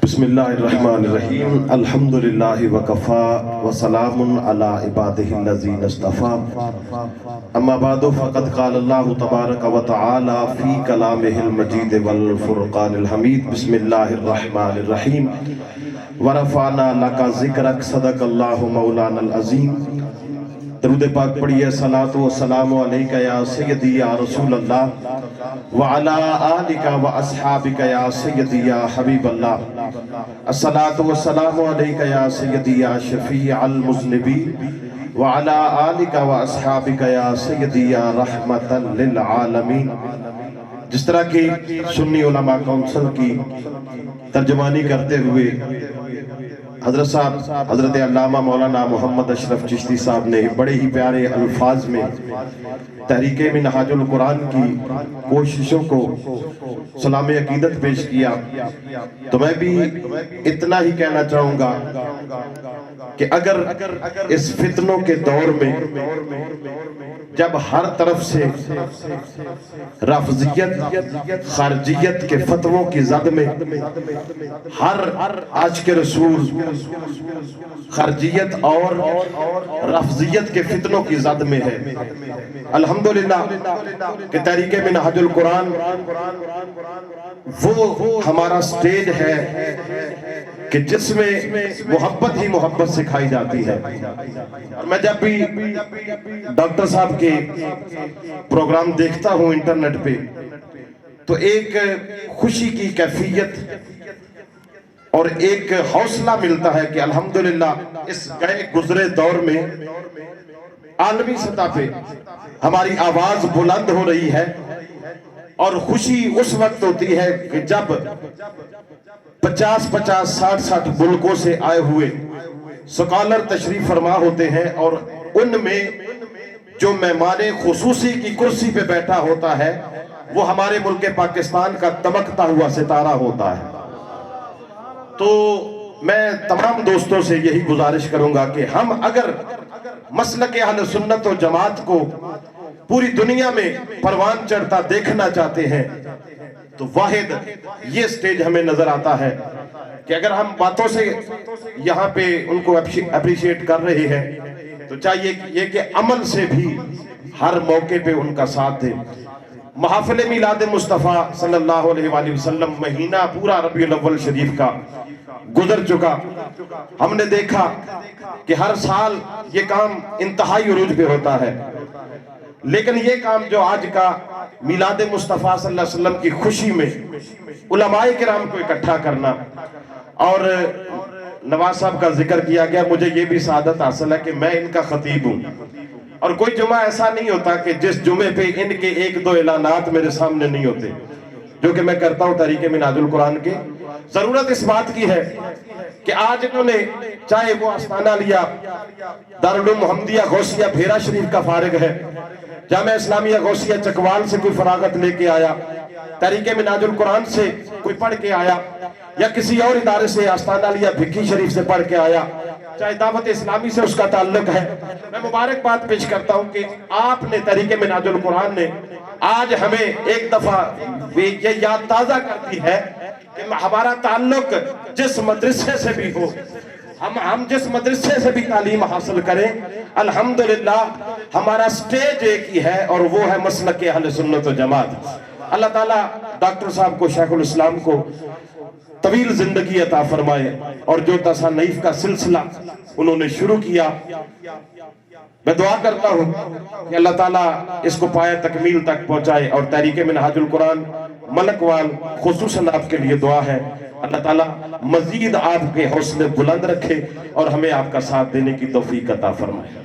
بسم اللہ الرحمن الرحیم الحمدللہ وکفا وسلام علی عبادہ الذین اصطفى اما بعد فقد قال اللہ تبارک وتعالی فی کلامہ المجید والفرقان الحمید بسم اللہ الرحمن الرحیم ورفعنا لک ذکرک صدق اللہ مولانا العظیم۔ درود پاک پڑھیے۔ صلاۃ و سلام علیکہ یا سیدی یا رسول اللہ وعلا آلکہ و اصحابکہ یا سیدی یا حبیب اللہ۔ الصلاۃ و سلام علیکہ یا سیدی یا شفیع المذنبین وعلا آلکہ و اصحابکہ یا سیدی یا رحمتا للعالمین۔ جس طرح کی سنی علماء کونسل کی ترجمانی کرتے ہوئے حضرت صاحب حضرت علامہ مولانا محمد اشرف چشتی صاحب نے بڑے ہی پیارے الفاظ میں تحریک منہاج القرآن کی کوششوں کو سلام عقیدت پیش کیا، تو میں بھی اتنا ہی کہنا چاہوں گا کہ اگر اس فتنوں کے دور میں جب ہر طرف سے رافضیت خارجیت کے فتووں کی زد میں ہر آج کے رسول خارجیت اور رافضیت کے فتنوں کی زد میں ہے، الحمدللہ کہ تحریک منہاج القرآن وہ ہمارا سٹیج ہے کہ جس میں محبت ہی محبت سکھائی جاتی ہے۔ اور میں جب بھی ڈاکٹر صاحب کے پروگرام دیکھتا ہوں انٹرنیٹ پہ تو ایک خوشی کی کیفیت اور ایک حوصلہ ملتا ہے کہ الحمدللہ اس گئے گزرے دور میں عالمی سطح پہ ہماری آواز بلند ہو رہی ہے، اور خوشی اس وقت ہوتی ہے کہ جب 50-50 60-60 ملکوں سے آئے ہوئے سکالر تشریف فرما ہوتے ہیں، اور ان میں جو مہمان خصوصی کی کرسی پہ بیٹھا ہوتا ہے وہ ہمارے ملک پاکستان کا دمکتا ہوا ستارہ ہوتا ہے۔ تو میں تمام دوستوں سے یہی گزارش کروں گا کہ ہم اگر مسلک اہل سنت و جماعت کو پوری دنیا میں پروان چڑھتا دیکھنا چاہتے ہیں تو واحد یہ سٹیج ہمیں نظر آتا ہے کہ اگر ہم باتوں سے یہاں پہ ان کو اپریشیٹ کر رہے ہیں تو چاہیے یہ کہ عمل سے بھی ہر موقع پہ ان کا ساتھ دیں۔ محافل میلاد مصطفیٰ صلی اللہ علیہ وآلہ وسلم مہینہ پورا ربیع الاول شریف کا گزر چکا، ہم نے دیکھا کہ ہر سال یہ کام انتہائی عروج پہ ہوتا ہے، لیکن یہ کام جو آج کا میلاد مصطفیٰ صلی اللہ علیہ وسلم کی خوشی میں علماء کرام کو اکٹھا کرنا، اور نواز صاحب کا ذکر کیا گیا، مجھے یہ بھی سعادت حاصل ہے کہ میں ان کا خطیب ہوں، اور کوئی جمعہ ایسا نہیں ہوتا کہ جس جمعے پہ ان کے 1-2 اعلانات میرے سامنے نہیں ہوتے جو کہ میں کرتا ہوں تحریک منہاج القرآن کے۔ ضرورت اس بات کی ہے کہ آج انہوں نے چاہے وہ آستانہ لیا دارالعلوم محمدیہ غوثیہ بھیرا شریف کا فارغ ہے، جامعہ اسلامیہ غوثیہ چکوال سے کوئی فراغت لے کے آیا، تحریک منہاج القرآن سے کوئی پڑھ کے آیا، یا کسی اور ادارے سے آستانہ لیا بھکی شریف سے پڑھ کے آیا، چاہے دعوت اسلامی سے اس کا تعلق ہے، میں مبارک بات پیش کرتا ہوں کہ آپ نے تحریک منہاج القرآن نے آج ہمیں ایک دفعہ یہ یاد تازہ کرتی ہے کہ ہمارا تعلق جس مدرسے سے بھی ہو، ہم جس مدرسے سے بھی تعلیم حاصل کریں، الحمدللہ ہمارا سٹیج ایک ہی ہے، اور وہ ہے مسلک اہل سنت و جماعت۔ اللہ تعالیٰ ڈاکٹر صاحب کو، شیخ الاسلام کو طویل زندگی عطا فرمائے، اور جو تصانیف کا سلسلہ انہوں نے شروع کیا، میں دعا کرتا ہوں کہ اللہ تعالیٰ اس کو پایہ تکمیل تک پہنچائے، اور تحریک منہاج القرآن ملک وال خصوصاً آپ کے لیے دعا ہے، اللہ تعالیٰ مزید آپ کے حوصلے بلند رکھے اور ہمیں آپ کا ساتھ دینے کی توفیق عطا فرمائے۔